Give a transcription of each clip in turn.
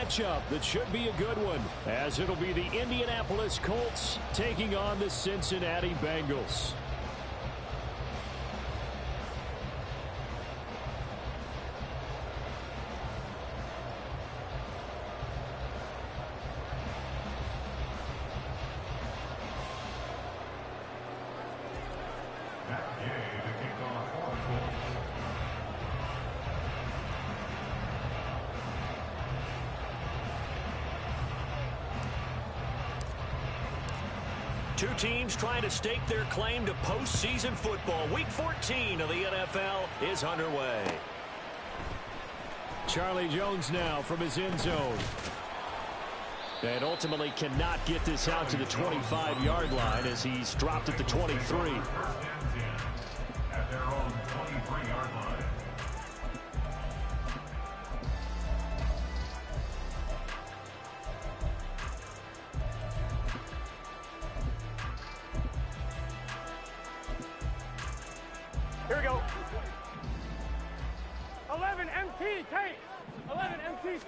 matchup that should be a good one, as it'll be the Indianapolis Colts taking on the Cincinnati Bengals. Two teams trying to stake their claim to postseason football. Week 14 of the NFL is underway. Charlie Jones now from his end zone. And ultimately cannot get this out to the 25-yard line as he's dropped at the 23. At their own 23-yard line. Here we go. 11 MT, Kate. 11 MT.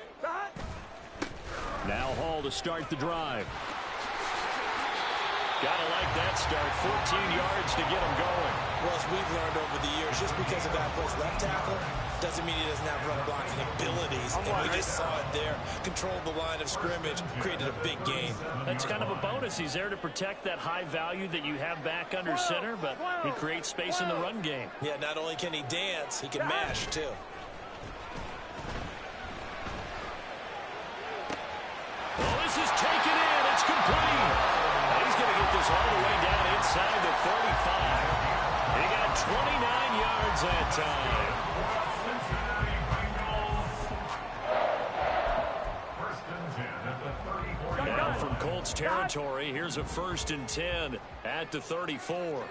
Now Hall to start the drive. Gotta like that start. 14 yards to get him going. Well, as we've learned over the years, just because a guy plays left tackle doesn't mean he doesn't have run blocking abilities. And we just saw it there. Controlled the line of scrimmage, created a big gain. That's kind of a bonus. He's there to protect that high value that you have back under center, but he creates space in the run game. Yeah, not only can he dance, he can mash too. Oh, this is taken in. It's complete. He's going to get this all the way down inside the 35. He got 29 yards that time. Now from Colts territory, here's a 1st and 10 at the 34.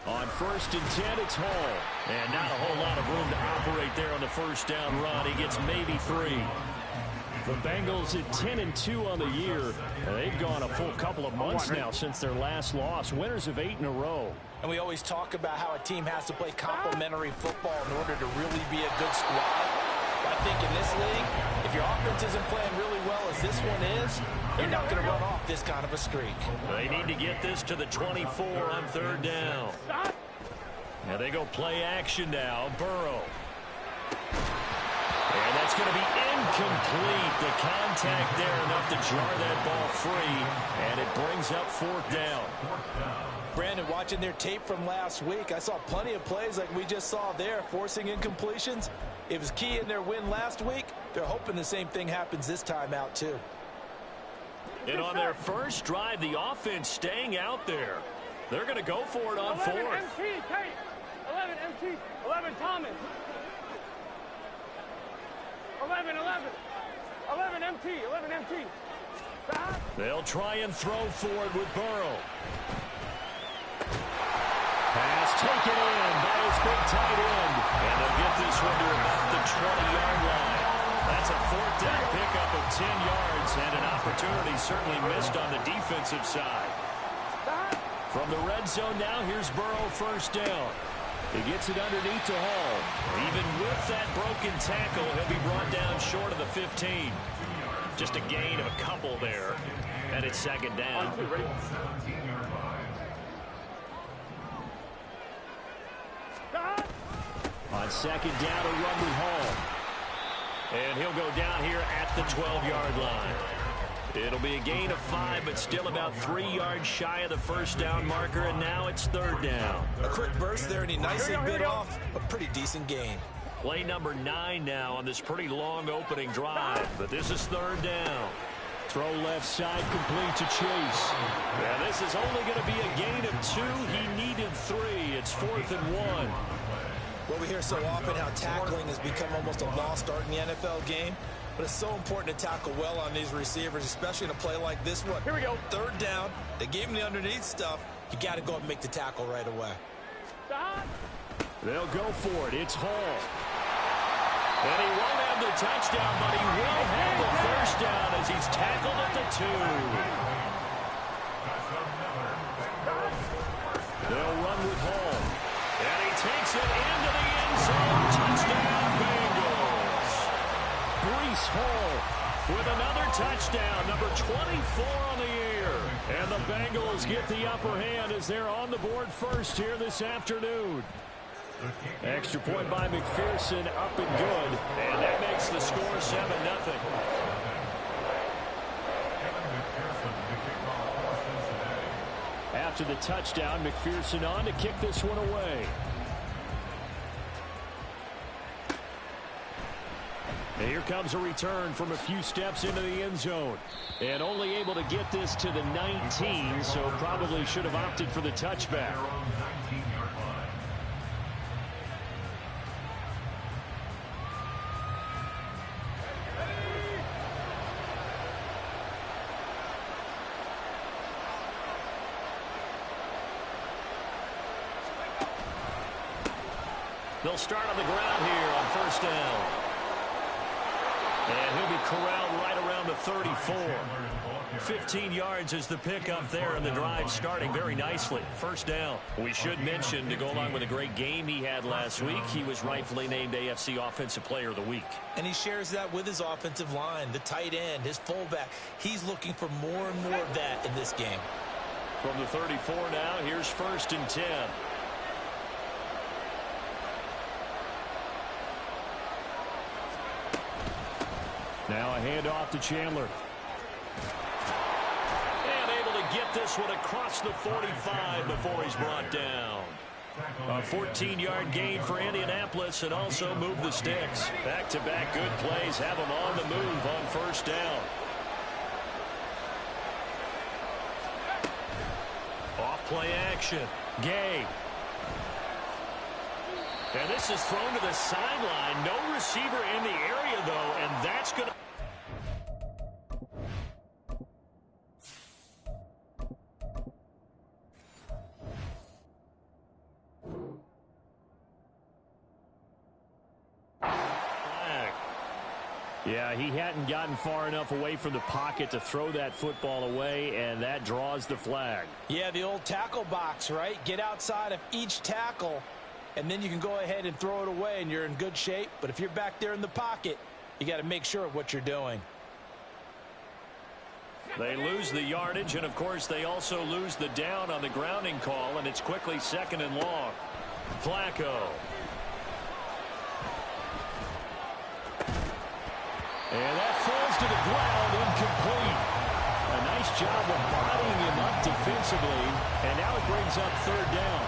On 1st and 10, it's Hall. And not a whole lot of room to operate there on the first down run. He gets maybe 3. The Bengals at 10-2 on the year. They've gone a full couple of months now since their last loss. Winners of 8 in a row. And we always talk about how a team has to play complementary football in order to really be a good squad. I think in this league, if your offense isn't playing really well as this one is, you're not going to run off this kind of a streak. They need to get this to the 24 on 3rd down. Now they go play action now. Burrow. And that's going to be incomplete. The contact there enough to jar that ball free, and it brings up 4th down. Brandon, watching their tape from last week, I saw plenty of plays like we just saw there, forcing incompletions. It was key in their win last week. They're hoping the same thing happens this time out, too. And on their first drive, the offense staying out there. They're going to go for it on 4th. 11 MT, Kate. 11 MT. 11 Thomas. 11 MT. 11 MT. They'll try and throw for it with Burrow. Pass taken in by his big tight end. And they'll get this one to about the 20-yard line. That's a 4th down pickup of 10 yards, and an opportunity certainly missed on the defensive side. From the red zone now, here's Burrow 1st down. He gets it underneath to Hall. Even with that broken tackle, he'll be brought down short of the 15. Just a gain of a couple there, and it's 2nd down. On 2nd down, a run with Hall. And he'll go down here at the 12-yard line. It'll be a gain of 5, but still about 3 yards shy of the 1st down marker, and now it's 3rd down. A quick burst there, and he nicely bit off a pretty decent gain. Play number 9 now on this pretty long opening drive, but this is 3rd down. Throw left side, complete to Chase. Yeah, this is only going to be a gain of 2. He needed 3. It's 4th and 1. Well, we hear so often how tackling has become almost a lost art in the NFL game. But it's so important to tackle well on these receivers, especially in a play like this one. Here we go. 3rd down. They gave him the underneath stuff. You got to go and make the tackle right away. They'll go for it. It's Hall. And he won't have the touchdown, but he will have the 1st down as he's tackled at the 2. They'll run with Hall. And he takes it into the end zone. Touchdown, Bengals. Breece Hall with another touchdown, number 24 on the year. And the Bengals get the upper hand as they're on the board first here this afternoon. Extra point by McPherson, up and good. And that makes the score 7-0. After the touchdown, McPherson on to kick this one away. And here comes a return from a few steps into the end zone. And only able to get this to the 19, so probably should have opted for the touchback. They'll start on the ground here on first down. And he'll be corralled right around the 34. 15 yards is the pickup there, and the drive starting very nicely. First down. We should mention, to go along with a great game he had last week, he was rightfully named AFC Offensive Player of the Week. And he shares that with his offensive line, the tight end, his fullback. He's looking for more and more of that in this game. From the 34 now, here's 1st and 10. Now a handoff to Chandler. And able to get this one across the 45 before he's brought down. A 14-yard gain for Indianapolis and also move the sticks. Back-to-back good plays have them on the move on first down. Off play action. Gay. And this is thrown to the sideline. No receiver in the area, though, and that's going to... Yeah, he hadn't gotten far enough away from the pocket to throw that football away, and that draws the flag. Yeah, the old tackle box, right? Get outside of each tackle, and then you can go ahead and throw it away, and you're in good shape. But if you're back there in the pocket, you got to make sure of what you're doing. They lose the yardage, and, of course, they also lose the down on the grounding call, and it's quickly 2nd and long. Flacco. And that falls to the ground, incomplete. A nice job of bodying him up defensively, and now it brings up 3rd down.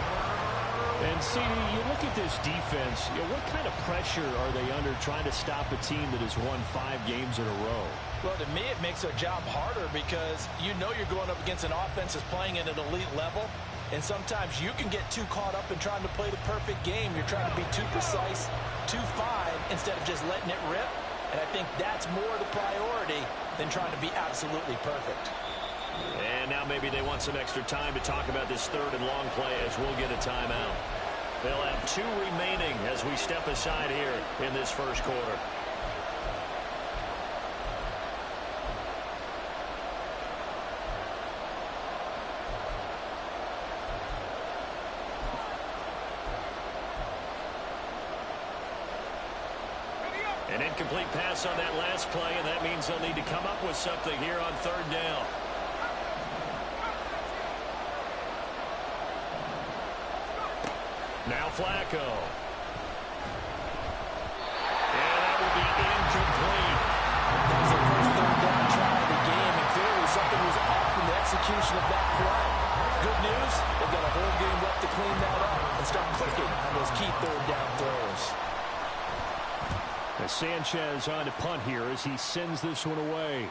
And, CD, you look at this defense, what kind of pressure are they under trying to stop a team that has won 5 games in a row? Well, to me, it makes their job harder because you know you're going up against an offense that's playing at an elite level, and sometimes you can get too caught up in trying to play the perfect game. You're trying to be too precise, too fine, instead of just letting it rip. And I think that's more the priority than trying to be absolutely perfect. And now maybe they want some extra time to talk about this 3rd and long play as we'll get a timeout. They'll have 2 remaining as we step aside here in this first quarter. An incomplete pass on that last play, and that means they'll need to come up with something here on 3rd down. Now Flacco. And that will be incomplete. That was the first 3rd down try of the game, and clearly something was off in the execution of that play. Good news, they've got a whole game left to clean that up and start clicking on those key 3rd down throws. Sanchez on to punt here as he sends this one away.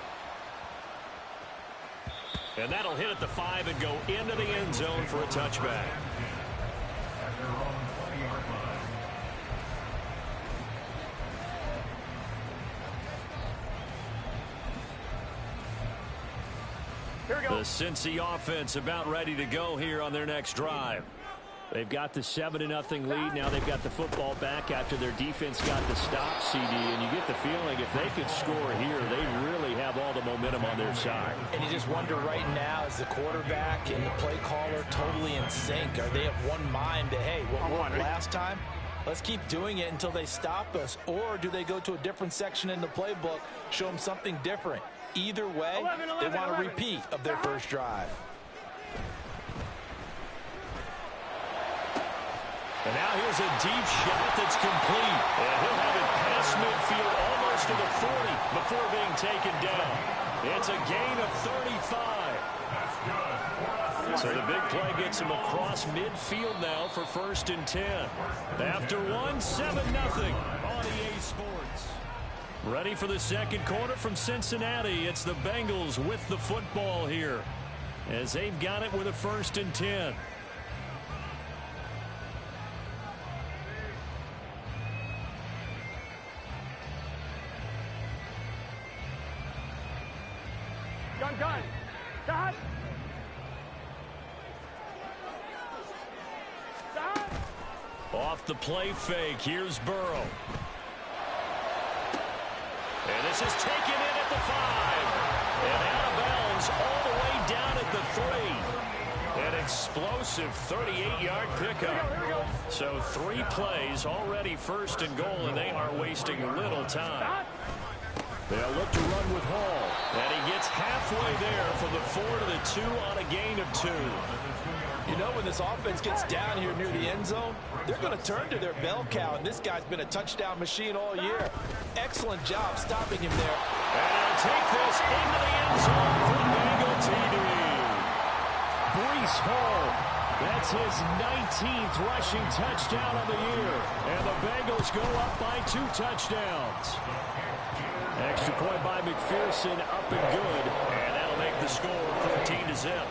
And that'll hit at the 5 and go into the end zone for a touchback. Here we go. The Cincy offense about ready to go here on their next drive. They've got the 7-0 lead. Now they've got the football back after their defense got the stop, CD. And you get the feeling if they could score here, they really have all the momentum on their side. And you just wonder right now, is the quarterback and the play caller totally in sync? Are they of one mind that, hey, what worked last time let's keep doing it until they stop us? Or do they go to a different section in the playbook, show them something different? Either way, they want a repeat of their first drive. And now here's a deep shot that's complete. And he'll have it past midfield almost to the 40 before being taken down. It's a gain of 35. So the big play gets him across midfield now for 1st and 10. After 1, 7-0 on EA Sports. Ready for the second quarter from Cincinnati. It's the Bengals with the football here as they've got it with a 1st and 10. Gun. Stop. Off the play fake. Here's Burrow. And this is taken in at the 5. And out of bounds all the way down at the 3. An explosive 38-yard pickup. So 3 plays already 1st and goal, and they are wasting little time. They'll look to run with Hall. And he gets halfway there from the 4 to the 2 on a gain of 2. You know, when this offense gets down here near the end zone, they're going to turn to their bell cow, and this guy's been a touchdown machine all year. Excellent job stopping him there. And he'll take this into the end zone for Bengal TD. Breece Hall. That's his 19th rushing touchdown of the year. And the Bengals go up by 2 touchdowns. Extra point by McPherson, up and good. And that'll make the score 14-0.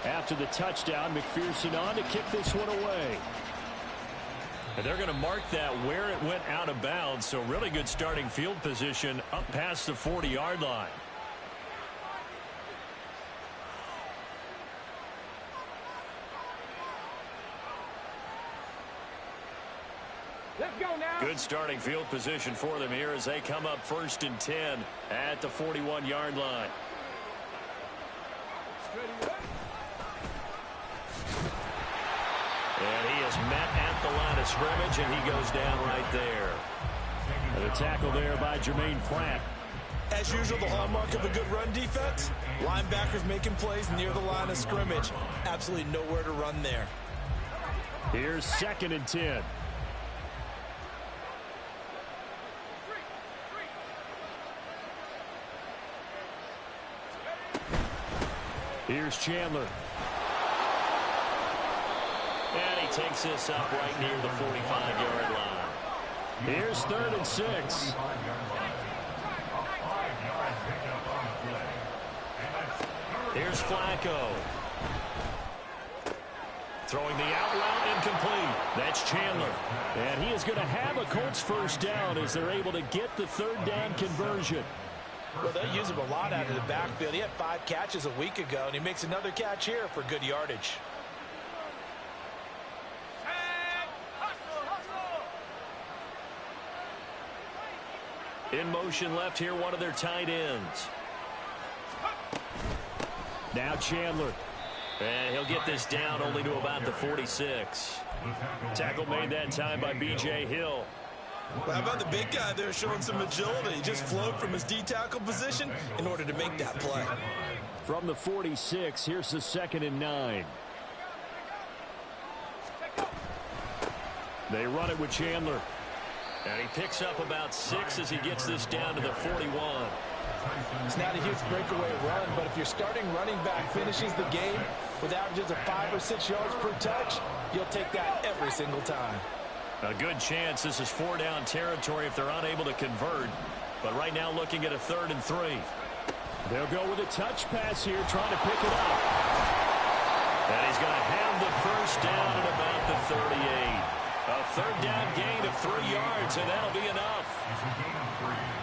After the touchdown, McPherson on to kick this one away. And they're going to mark that where it went out of bounds. So really good starting field position up past the 40-yard line. Let's go now. Good starting field position for them here as they come up 1st and 10 at the 41-yard line. And he is met at the line of scrimmage, and he goes down right there. And a tackle there by Jermaine Pratt. As usual, the hallmark of a good run defense, linebackers making plays near the line of scrimmage. Absolutely nowhere to run there. Here's 2nd and 10. Here's Chandler. And he takes this up right near the 45-yard line. Here's 3rd and 6. Here's Flacco. Throwing the out route incomplete. That's Chandler. And he is going to have a Colts 1st down as they're able to get the 3rd down conversion. Well, they use him a lot out of the backfield. He had 5 catches a week ago, and he makes another catch here for good yardage. In motion left here, one of their tight ends. Now Chandler. And he'll get this down only to about the 46. Tackle made that time by B.J. Hill. Well, how about the big guy there showing some agility? He just flowed from his D-tackle position in order to make that play. From the 46, here's the 2nd and 9. They run it with Chandler. And he picks up about 6 as he gets this down to the 41. It's not a huge breakaway run, but if your starting running back finishes the game with averages of 5 or 6 yards per touch, you'll take that every single time. A good chance this is 4-down territory if they're unable to convert. But right now looking at a 3rd and 3. They'll go with a touch pass here, trying to pick it up. And he's going to have the 1st down at about the 38. A 3rd down gain of 3 yards, and that'll be enough.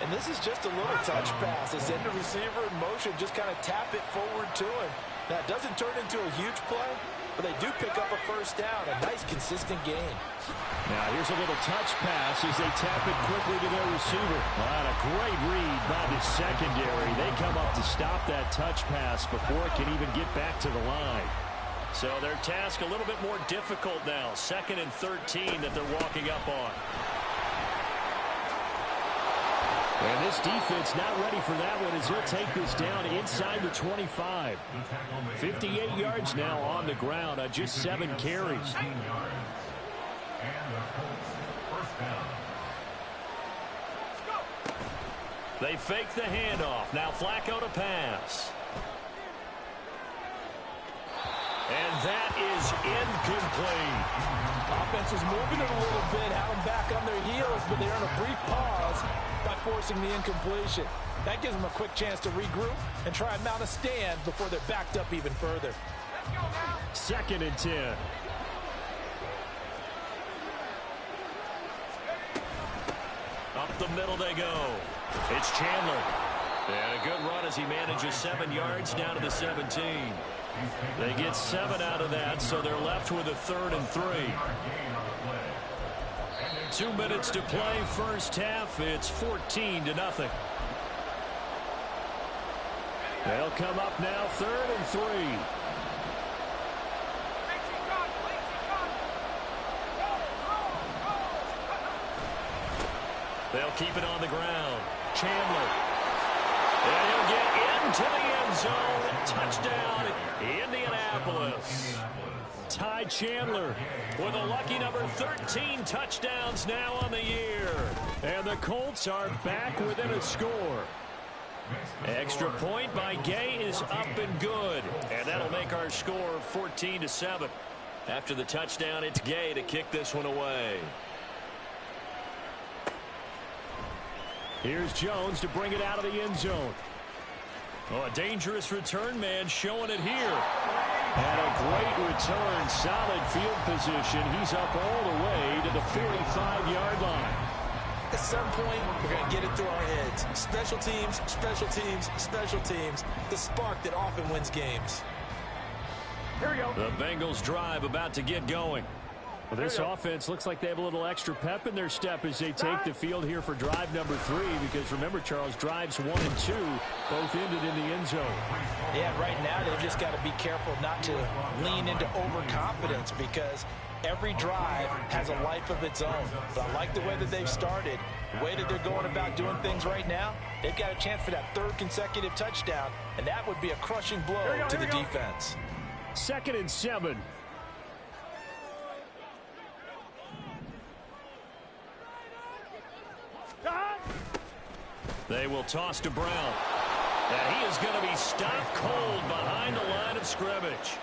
And this is just a little touch pass. They send the receiver in motion, just kind of tap it forward to him. Now, it doesn't turn into a huge play, but they do pick up a first down. A nice, consistent gain. Now here's a little touch pass as they tap it quickly to their receiver. What a great read by the secondary. They come up to stop that touch pass before it can even get back to the line. So their task a little bit more difficult now. 2nd and 13 that they're walking up on. And this defense not ready for that one as he'll take this down inside the 25. 58 yards now on the ground on just 7 carries. They fake the handoff. Now Flacco to pass. And that is incomplete. Offense is moving it a little bit, have them back on their heels, but they're in a brief pause by forcing the incompletion. That gives them a quick chance to regroup and try and mount a stand before they're backed up even further. 2nd and 10. Up the middle they go. It's Chandler. And a good run as he manages 7 yards down to the 17. They get 7 out of that, so they're left with a 3rd and 3. 2 minutes to play first half. It's 14-0. They'll come up now 3rd and 3. They'll keep it on the ground. Chandler. And he'll get into the end zone. Touchdown, Indianapolis. Ty Chandler With a lucky number 13 touchdowns now on the year. and the Colts are back within a score. Extra point by Gay is up and good. And that'll make our score 14-7. After the touchdown, it's Gay to kick this one away. Here's Jones to bring it out of the end zone. Oh, a dangerous return man showing it here. And a great return, solid field position. He's up all the way to the 45-yard line. At some point, we're going to get it through our heads. Special teams, special teams, special teams. The spark that often wins games. Here we go. The Bengals drive about to get going. Well, this offense looks like they have a little extra pep in their step as they take the field here for drive number 3. Because remember, Charles, drives 1 and 2 both ended in the end zone. Yeah, right now they've just got to be careful not to lean into overconfidence because every drive has a life of its own. But I like the way that they've started, the way that they're going about doing things right now. They've got a chance for that 3rd consecutive touchdown, and that would be a crushing blow to the defense. 2nd and 7. They will toss to Brown. And he is going to be stopped cold behind the line of scrimmage.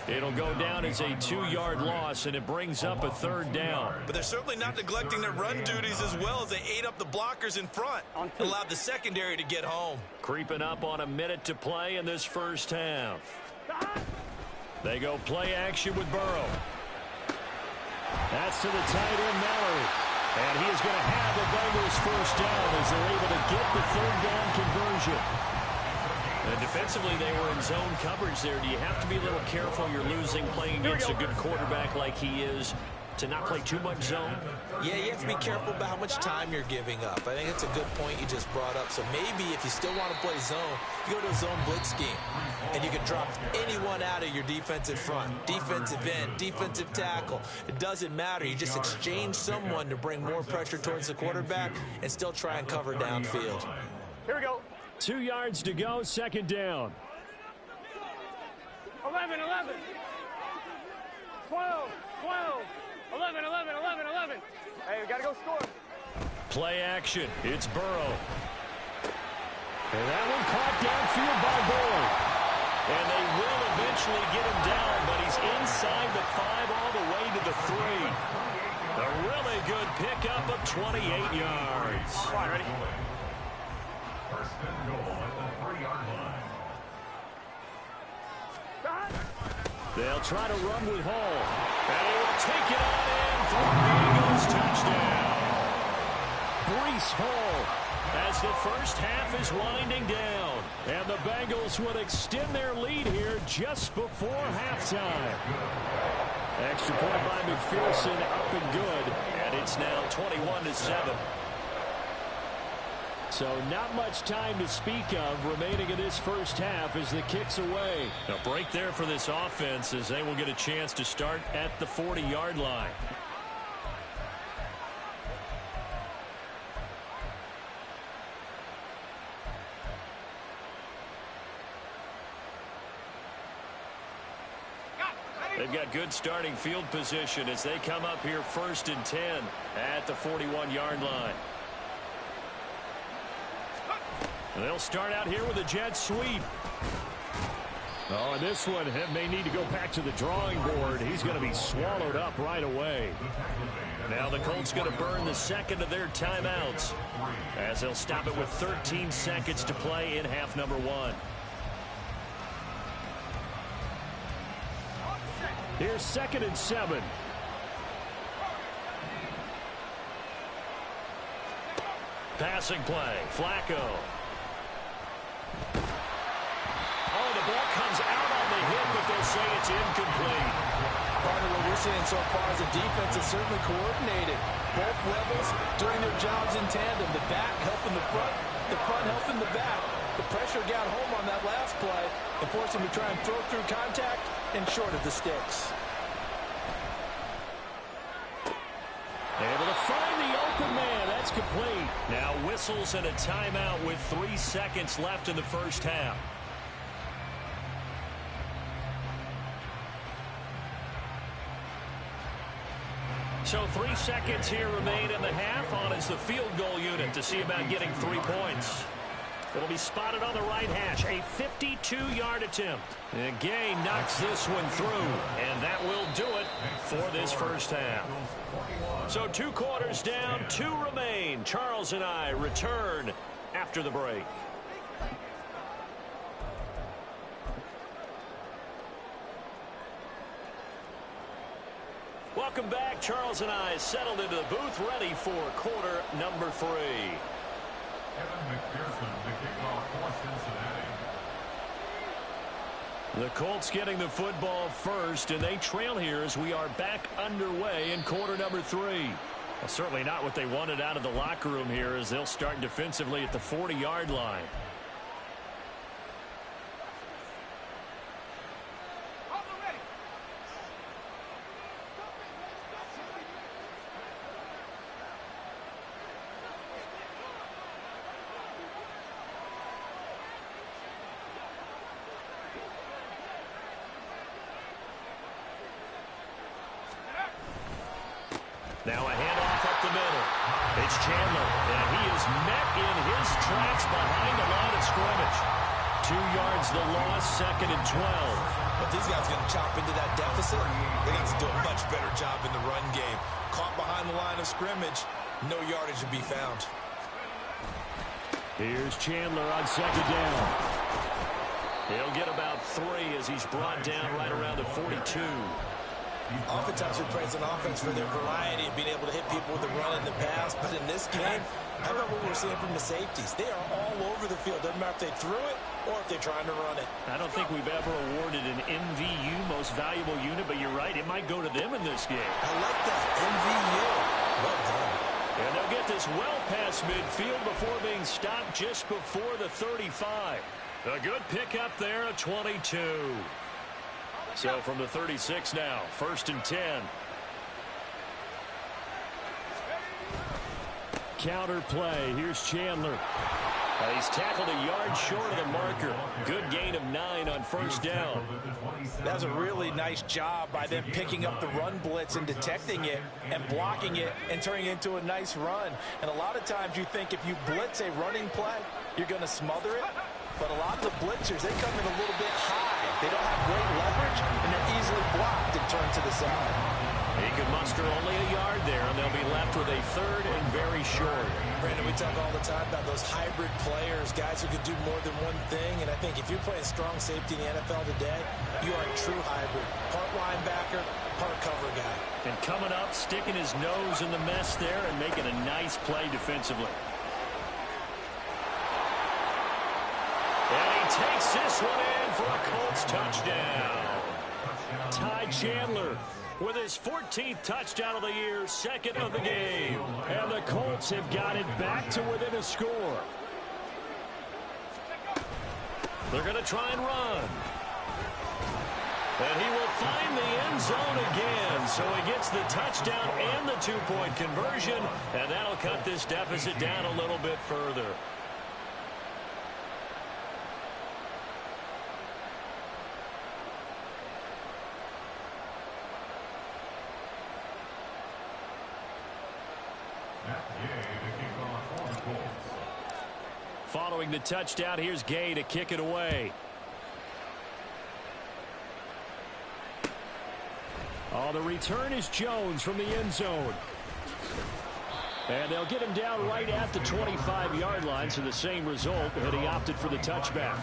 It'll go down as a 2-yard loss, and it brings up a 3rd down. But they're certainly not neglecting their run duties as well as they ate up the blockers in front. Allowed the secondary to get home. Creeping up on a minute to play in this first half. They go play action with Burrow. That's to the tight end, Mallory. And he is going to have the Bengals first down as they're able to get the 3rd down conversion. And defensively, they were in zone coverage there. Do you have to be a little careful? You're losing playing against a good quarterback like he is to not play too much zone? Yeah, you have to be careful about how much time you're giving up. I think it's a good point you just brought up. So maybe if you still want to play zone, you go to a zone blitz scheme. And you can drop anyone out of your defensive front. Defensive end, defensive tackle. It doesn't matter. You just exchange someone to bring more pressure towards the quarterback and still try and cover downfield. Here we go. 2 yards to go, 2nd down. 11, 11. 12, 12. 11, 11, 11, 11. Hey, we got to go score. Play action. It's Burrow. And that one caught downfield by Boyd. And they will eventually get him down, but he's inside the 5 all the way to the 3. A really good pickup of 28 yards. Come on, ready? First and goal at the 3-yard line. They'll try to run with Hall. And he will take it on in for the Eagles touchdown. Breece Hall as the first half is winding down. And the Bengals would extend their lead here just before halftime. Extra point by McPherson, up and good. And it's now 21-7. So not much time to speak of remaining in this first half as the kick's away. A break there for this offense as they will get a chance to start at the 40-yard line. They've got good starting field position as they come up here 1st and 10 at the 41-yard line. They'll start out here with a jet sweep. Oh, and this one may need to go back to the drawing board. He's going to be swallowed up right away. Now the Colts going to burn the second of their timeouts as they'll stop it with 13 seconds to play in half number 1. Here's 2nd and 7. Passing play, Flacco. Oh, the ball comes out on the hit, but they'll say it's incomplete. Part of what we're seeing so far is the defense is certainly coordinated. Both levels doing their jobs in tandem. The back helping the front helping the back. The pressure got home on that last play and forced him to try and throw through contact and short of the sticks. Able to find the open man. That's complete. Now whistles and a timeout with 3 seconds left in the first half. So 3 seconds here remain in the half. On is the field goal unit to see about getting 3 points. It'll be spotted on the right hash. A 52-yard attempt. And Gay knocks this one through. And that will do it for this first half. So 2 quarters down, 2 remain. Charles and I return after the break. Welcome back. Charles and I settled into the booth, ready for quarter number 3. Kevin McPherson to kick off for Cincinnati. The Colts getting the football first, and they trail here as we are back underway in quarter number 3. Well, certainly not what they wanted out of the locker room here as they'll start defensively at the 40-yard line. Now a handoff up the middle. It's Chandler, and he is met in his tracks behind the line of scrimmage. 2 yards the loss, 2nd and 12. But these guys are going to chop into that deficit. They got to do a much better job in the run game. Caught behind the line of scrimmage, no yardage to be found. Here's Chandler on 2nd down. He'll get about 3 as he's brought down right around the 42. Oftentimes we praise an offense for their variety of being able to hit people with the run and the pass. But in this game, how about what we're seeing from the safeties? They are all over the field. Doesn't matter if they threw it or if they're trying to run it. I don't think we've ever awarded an MVU, most valuable unit, but you're right, it might go to them in this game. I like that, MVU. Well done. And they'll get this well past midfield before being stopped just before the 35. A good pickup there, a 22. So from the 36 now, 1st and 10. Counter play. Here's Chandler. He's tackled a yard short of the marker. Good gain of 9 on 1st down. That was a really nice job by them picking up the run blitz and detecting it and blocking it and turning it into a nice run. And a lot of times you think if you blitz a running play, you're going to smother it. But a lot of the blitzers, they come in a little bit high. They don't have great leverage, and they're easily blocked and turned to the side. He could muster only a yard there, and they'll be left with a 3rd and very short. Brandon, we talk all the time about those hybrid players, guys who can do more than one thing. And I think if you're playing strong safety in the NFL today, you are a true hybrid. Part linebacker, part cover guy. And coming up, sticking his nose in the mess there and making a nice play defensively. takes this one in for a Colts touchdown. Ty Chandler with his 14th touchdown of the year, second of the game. And the Colts have got it back to within a score. They're going to try and run. And he will find the end zone again. So he gets the touchdown and the two-point conversion. And that'll cut this deficit down a little bit further. Following the touchdown, here's Gay to kick it away. Oh, the return is Jones from the end zone. And they'll get him down right at the 25-yard line, so the same result, and he opted for the touchback.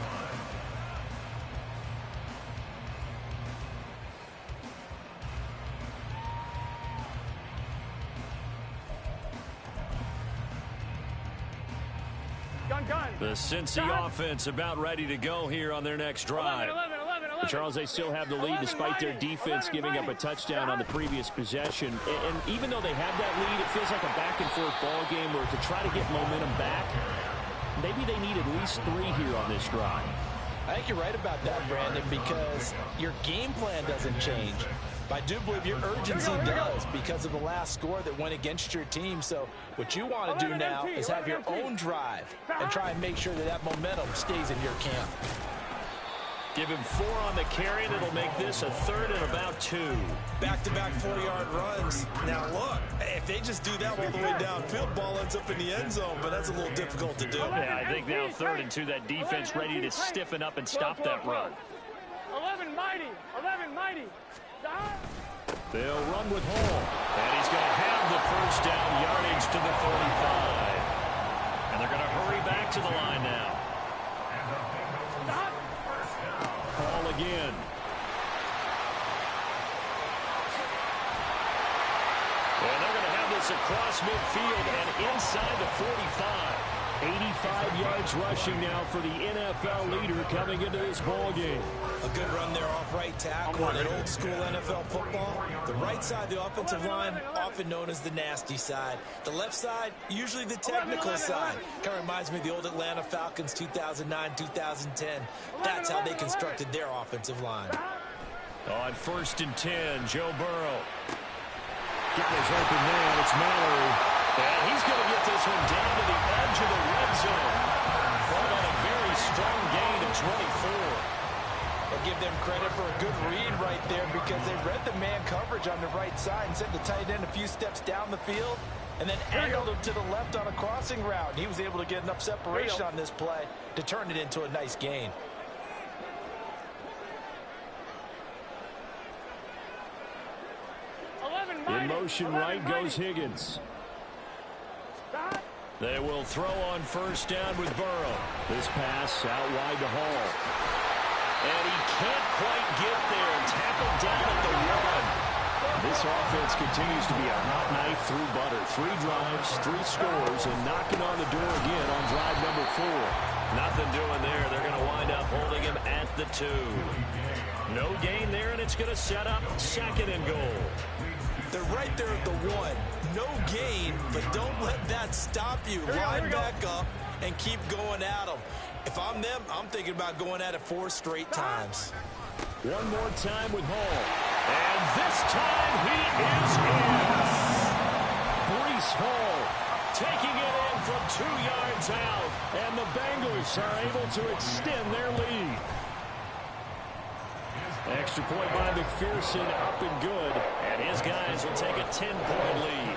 The Cincy offense about ready to go here on their next drive. 11. Charles, they still have the lead despite their defense giving up a touchdown on the previous possession. And even though they have that lead, it feels like a back-and-forth ball game where to try to get momentum back, maybe they need at least 3 here on this drive. I think you're right about that, Brandon, because your game plan doesn't change. But I do believe your urgency does because of the last score that went against your team. So what you want to do now is have your own drive and try and make sure that that momentum stays in your camp. Give him 4 on the carry, and it'll make this a 3rd and about 2. Back-to-back 4-yard runs. Now, look, if they just do that all the way downfield, ball ends up in the end zone, but that's a little difficult to do. Yeah, I think now 3rd and 2, that defense ready to stiffen up and stop that run. 11 mighty. They'll run with Hall, and he's going to have the first down yardage to the 45. And they're going to hurry back to the line now. Hall again. And they're going to have this across midfield and inside the 45. 85 yards rushing now for the NFL leader coming into this ball game. A good run there off right tackle in old school NFL football. The right side of the offensive line, often known as the nasty side. The left side, usually the technical side. Kind of reminds me of the old Atlanta Falcons 2009, 2010. That's how they constructed their offensive line. On 1st and 10, Joe Burrow. Got his open man. It's Mallory. And he's going to get this one down to the edge of the red zone. Ball on a very strong gain of 24. I'll give them credit for a good read right there because they read the man coverage on the right side and sent the tight end a few steps down the field and then angled him to the left on a crossing route. And he was able to get enough separation on this play to turn it into a nice gain. In motion right goes Higgins. They will throw on 1st down with Burrow. This pass out wide to Hall. And he can't quite get there. Tackled down at the 1. This offense continues to be a hot knife through butter. 3 drives, 3 scores, and knocking on the door again on drive number 4. Nothing doing there. They're going to wind up holding him at the 2. No gain there, and it's going to set up 2nd and goal. They're right there at the 1. No gain, but don't let that stop you. Line back up and keep going at them. If I'm them, I'm thinking about going at it 4 straight times. One more time with Hall. And this time he is in. Breece Hall taking it in from 2 yards out. And the Bengals are able to extend their lead. Extra point by McPherson, up and good. And his guys will take a 10-point lead.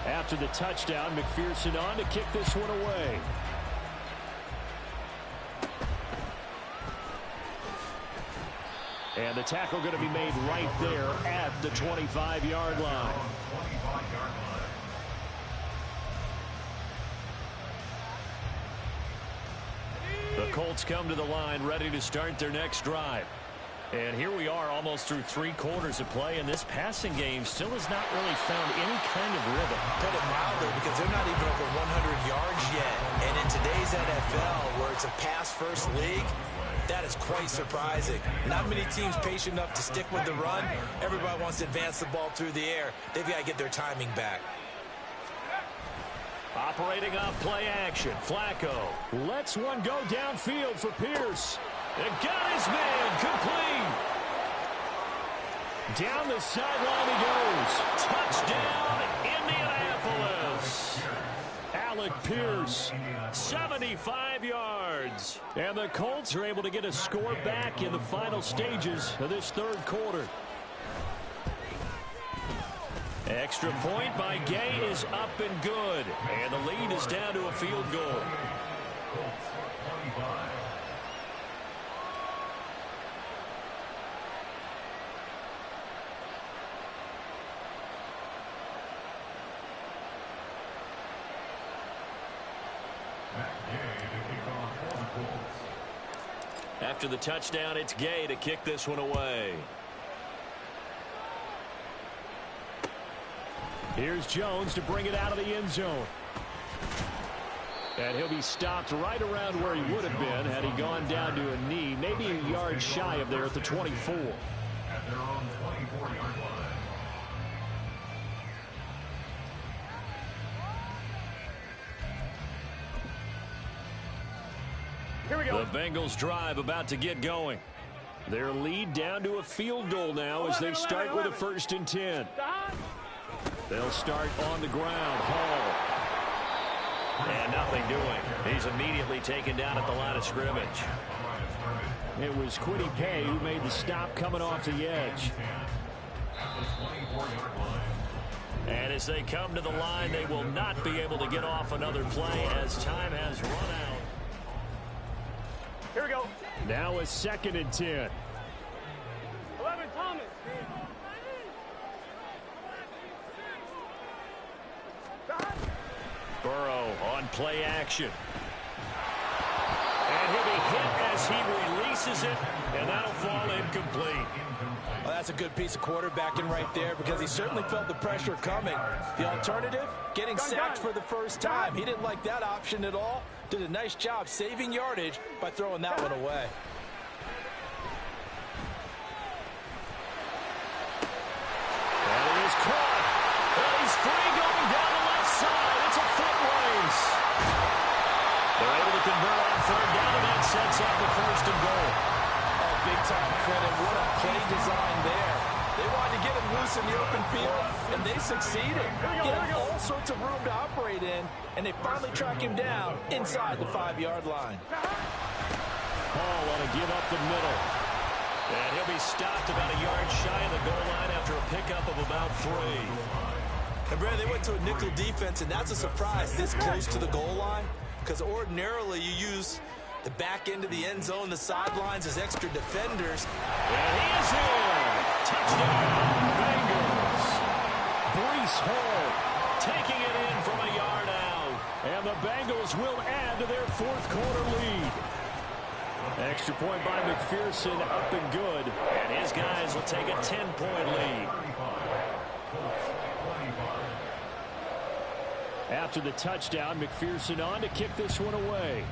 After the touchdown, McPherson on to kick this one away. And the tackle going to be made right there at the 25-yard line. The Colts come to the line ready to start their next drive. And here we are almost through 3 quarters of play, and this passing game still has not really found any kind of rhythm. Put it mildly, because they're not even over 100 yards yet. And in today's NFL, where it's a pass-first league, that is quite surprising. Not many teams patient enough to stick with the run. Everybody wants to advance the ball through the air. They've got to get their timing back. Operating off play action, Flacco lets one go downfield for Pierce. And got his man complete. Down the sideline he goes. Touchdown, Indianapolis. Alec Pierce, 75 yards. And the Colts are able to get a score back in the final stages of this 3rd quarter. Extra point by Gay is up and good. And the lead is down to a field goal. After the touchdown, it's Gay to kick this one away. Here's Jones to bring it out of the end zone. And he'll be stopped right around where he would have been had he gone down to a knee, maybe a yard shy of there at the 24. At their own 24-yard line. Here we go. The Bengals drive about to get going. Their lead down to a field goal now as they start with a 1st and 10. They'll start on the ground. Hall. And nothing doing. He's immediately taken down at the line of scrimmage. It was Kwity Paye who made the stop coming off the edge. And as they come to the line, they will not be able to get off another play as time has run out. Here we go. Now a 2nd and 10. 11, Thomas. Burrow on play action. And he'll be hit as he releases it, and that'll fall incomplete. Well, that's a good piece of quarterbacking right there, because he certainly felt the pressure coming. The alternative, getting sacked for the first time. He didn't like that option at all. Did a nice job saving yardage by throwing that one away. And he is caught. And he's free going down the left side. It's a foot race. They're able to convert on 3rd down, and that sets up the 1st and goal. Oh, big time credit. What a play design there. They wanted to get him loose in the open field, and they succeeded. Get him all sorts of room to operate in, and they finally track him down inside the 5-yard line. Hall on a give up the middle. And he'll be stopped about a yard shy of the goal line after a pickup of about 3. And, Brad, they went to a nickel defense, and that's a surprise this close to the goal line, because ordinarily you use the back end of the end zone, the sidelines as extra defenders. And he is in. Touchdown, Bengals. Breece Hall taking it in from a yard out. And the Bengals will add to their 4th quarter lead. Extra point by McPherson, up and good. And his guys will take a 10-point lead. After the touchdown, McPherson on to kick this one away.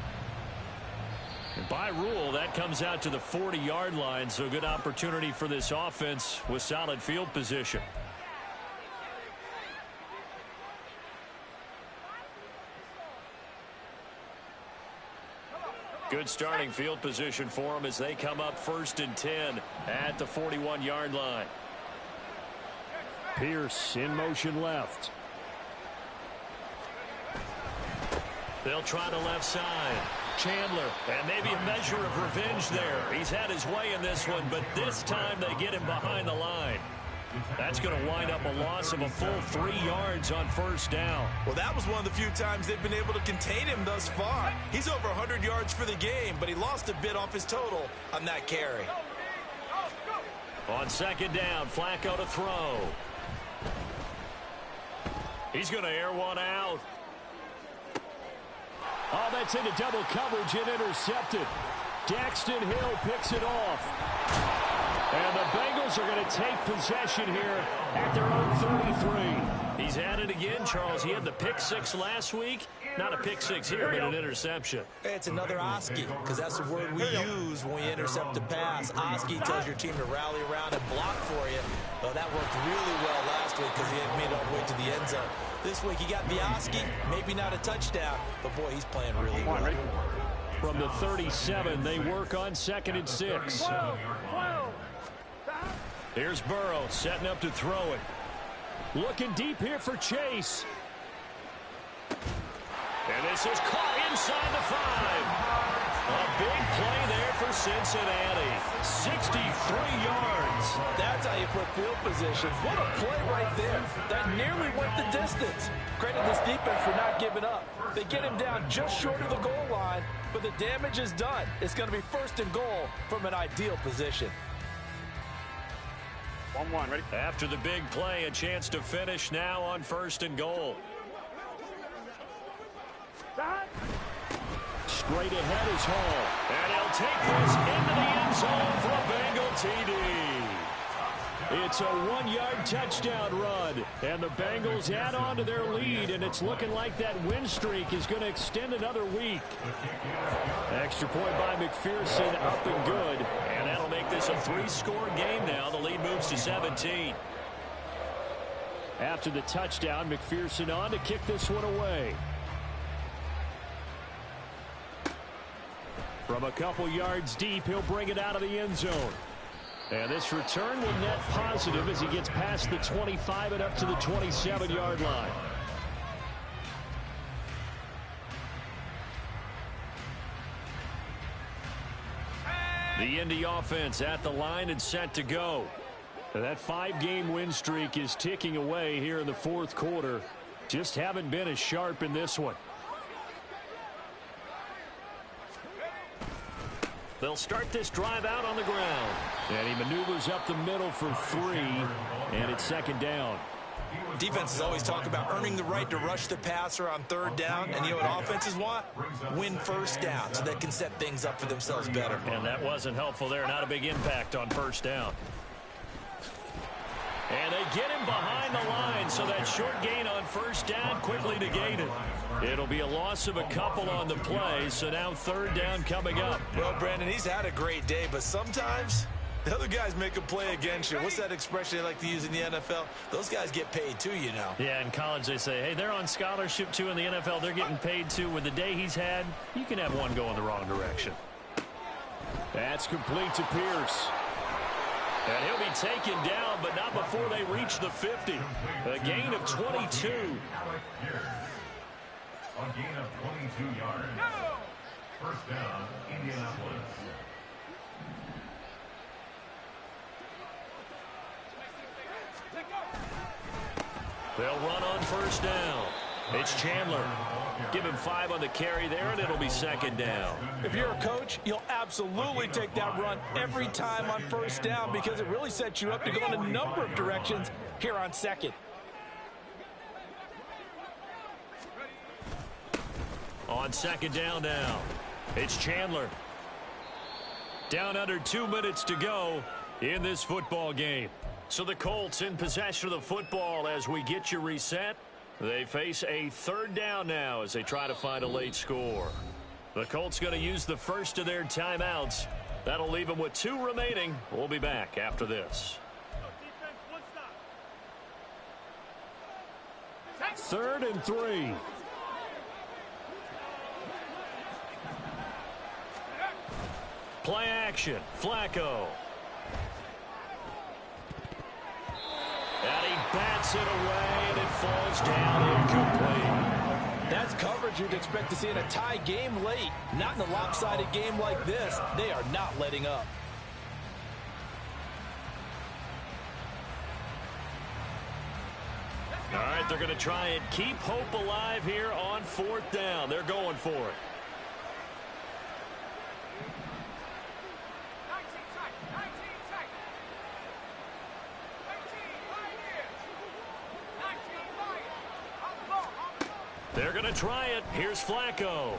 And by rule, that comes out to the 40-yard line, so good opportunity for this offense with solid field position. Good starting field position for them as they come up 1st and 10 at the 41-yard line. Pierce in motion left. They'll try the left side. Chandler, and maybe a measure of revenge there. He's had his way in this one, but this time they get him behind the line. That's going to wind up a loss of a full 3 yards on 1st down. Well, that was one of the few times they've been able to contain him thus far. He's over 100 yards for the game, but he lost a bit off his total on that carry. On 2nd down, Flacco to throw. He's going to air one out. Oh, that's into double coverage and intercepted. Daxton Hill picks it off. Bengals are going to take possession here at their own 33. He's at it again, Charles. He had the pick six last week. Not a pick six here, but an interception. It's another Oski, because that's the word we use when we intercept a pass. Oski tells your team to rally around and block for you. Well, that worked really well last week because he had made it all the way to the end zone. This week he got the Oski, maybe not a touchdown, but boy, he's playing really well. From the 37, they work on 2nd and 6. Here's Burrow setting up to throw it. Looking deep here for Chase. And this is caught inside the 5. A big play there for Cincinnati. 63 yards. That's how you put field position. What a play right there. That nearly went the distance. Credit this defense for not giving up. They get him down just short of the goal line, but the damage is done. It's going to be 1st and goal from an ideal position. 1-1, ready? After the big play, a chance to finish now on 1st and goal. Straight ahead is Hall. And he'll take this into the end zone for a Bengal TD. It's a 1-yard touchdown run. And the Bengals add on to their lead, and it's looking like that win streak is going to extend another week. Extra point by McPherson, up and good. And that'll make this a 3-score game now. The lead moves to 17. After the touchdown, McPherson on to kick this one away. From a couple yards deep, he'll bring it out of the end zone. And this return will net positive as he gets past the 25 and up to the 27-yard line. The Indy offense at the line and set to go. And that 5-game win streak is ticking away here in the 4th quarter. Just haven't been as sharp in this one. They'll start this drive out on the ground. And he maneuvers up the middle for 3, and it's 2nd down. Defenses always talk about earning the right to rush the passer on 3rd down, and you know what offenses want? Win 1st down so they can set things up for themselves better. And that wasn't helpful there. Not a big impact on 1st down. And they get him behind the line, so that short gain on 1st down quickly negated. It'll be a loss of a couple on the play, so now 3rd down coming up. Well, Brandon, he's had a great day, but sometimes the other guys make a play against you. What's that expression they like to use in the NFL? Those guys get paid too, you know. Yeah, in college they say, hey, they're on scholarship too. In the NFL, they're getting paid too. With the day he's had, you can have one go in the wrong direction. That's complete to Pierce. And he'll be taken down, but not before they reach the 50. A gain of 22. A gain of 22 yards. 1st down, Indianapolis. They'll run on 1st down. It's Chandler. Give him 5 on the carry there, and it'll be 2nd down. If you're a coach, you'll absolutely take that run every time on 1st down because it really sets you up to go in a number of directions here on 2nd. On 2nd down now, it's Chandler. Down under 2 minutes to go in this football game. So the Colts in possession of the football as we get you reset. They face a 3rd down now as they try to find a late score. The Colts going to use the first of their timeouts. That'll leave them with 2 remaining. We'll be back after this. 3rd and 3. Play action. Flacco. And he bats it away, and it falls down incomplete. That's coverage you'd expect to see in a tie game late. Not in a lopsided game like this. They are not letting up. All right, they're going to try and keep hope alive here on 4th down. They're going for it. They're going to try it. Here's Flacco.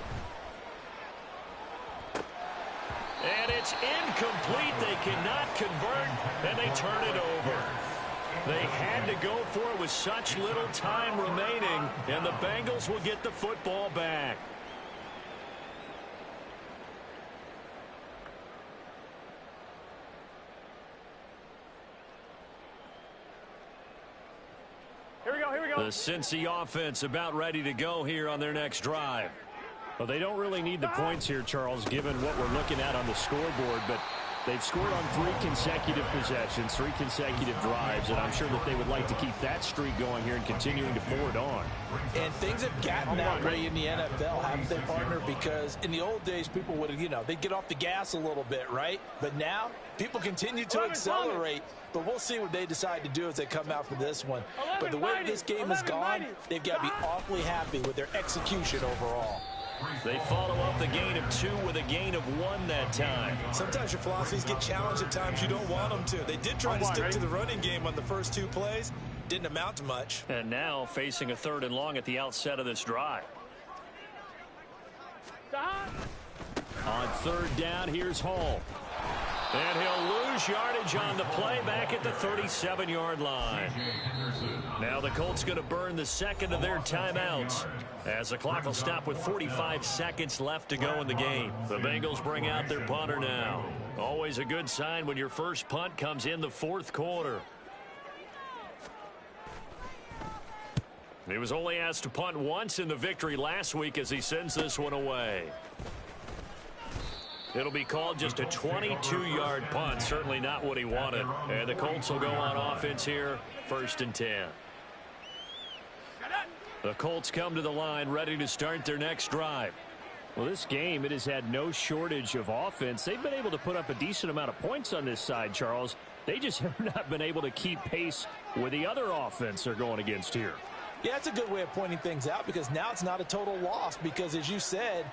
And it's incomplete. They cannot convert, and they turn it over. They had to go for it with such little time remaining, and the Bengals will get the football back. Here we go, here we go. The Cincy offense about ready to go here on their next drive. Well, they don't really need the points here, Charles, given what we're looking at on the scoreboard, but they've scored on 3 consecutive possessions, 3 consecutive drives, and I'm sure that they would like to keep that streak going here and continuing to pour it on. And things have gotten that way in the NFL, haven't they, partner? Because in the old days, people would, they'd get off the gas a little bit, right? But now, people continue to accelerate, but we'll see what they decide to do as they come out for this one. But the way this game has gone, they've got to be awfully happy with their execution overall. They follow up the gain of 2 with a gain of 1 that time. Sometimes your philosophies get challenged at times you don't want them to. They did try to stick to the running game on the first 2 plays. Didn't amount to much. And now facing a 3rd and long at the outset of this drive. On 3rd down, here's Hall. And he'll lose yardage on the play back at the 37-yard line. Now the Colts going to burn the 2nd of their timeouts as the clock will stop with 45 seconds left to go in the game. The Bengals bring out their punter now. Always a good sign when your first punt comes in the 4th quarter. He was only asked to punt once in the victory last week as he sends this one away. It'll be called just a 22-yard punt. Certainly not what he wanted. And the Colts will go on offense here, 1st and 10. The Colts come to the line ready to start their next drive. Well, this game, it has had no shortage of offense. They've been able to put up a decent amount of points on this side, Charles. They just have not been able to keep pace with the other offense they're going against here. Yeah, that's a good way of pointing things out because now it's not a total loss because, as you said,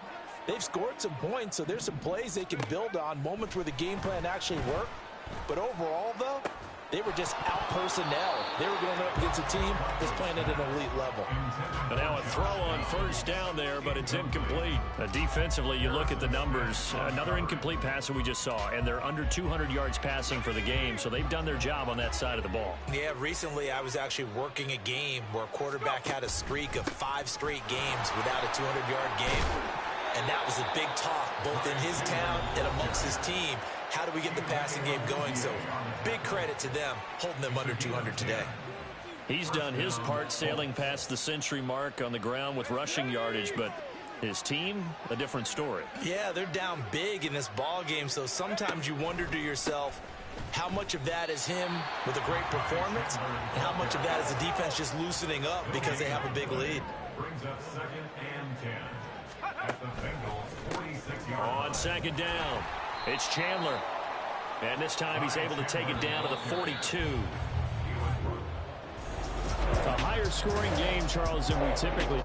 they've scored some points, so there's some plays they can build on, moments where the game plan actually worked. But overall, though, they were just out-personnel. They were going up against a team that's playing at an elite level. And now a throw on 1st down there, but it's incomplete. Defensively, you look at the numbers. Another incomplete pass that we just saw, and they're under 200 yards passing for the game, so they've done their job on that side of the ball. Yeah, recently I was actually working a game where a quarterback had a streak of 5 straight games without a 200-yard game. And that was a big talk, both in his town and amongst his team. How do we get the passing game going? So big credit to them, holding them under 200 today. He's done his part sailing past the century mark on the ground with rushing yardage, but his team, a different story. Yeah, they're down big in this ball game, so sometimes you wonder to yourself, how much of that is him with a great performance, and how much of that is the defense just loosening up because they have a big lead. Brings up 2nd and 10. At the Bengals, 46-yard On 2nd down, it's Chandler. And this time he's able to take it down to the 42. A higher scoring game, Charles, than we typically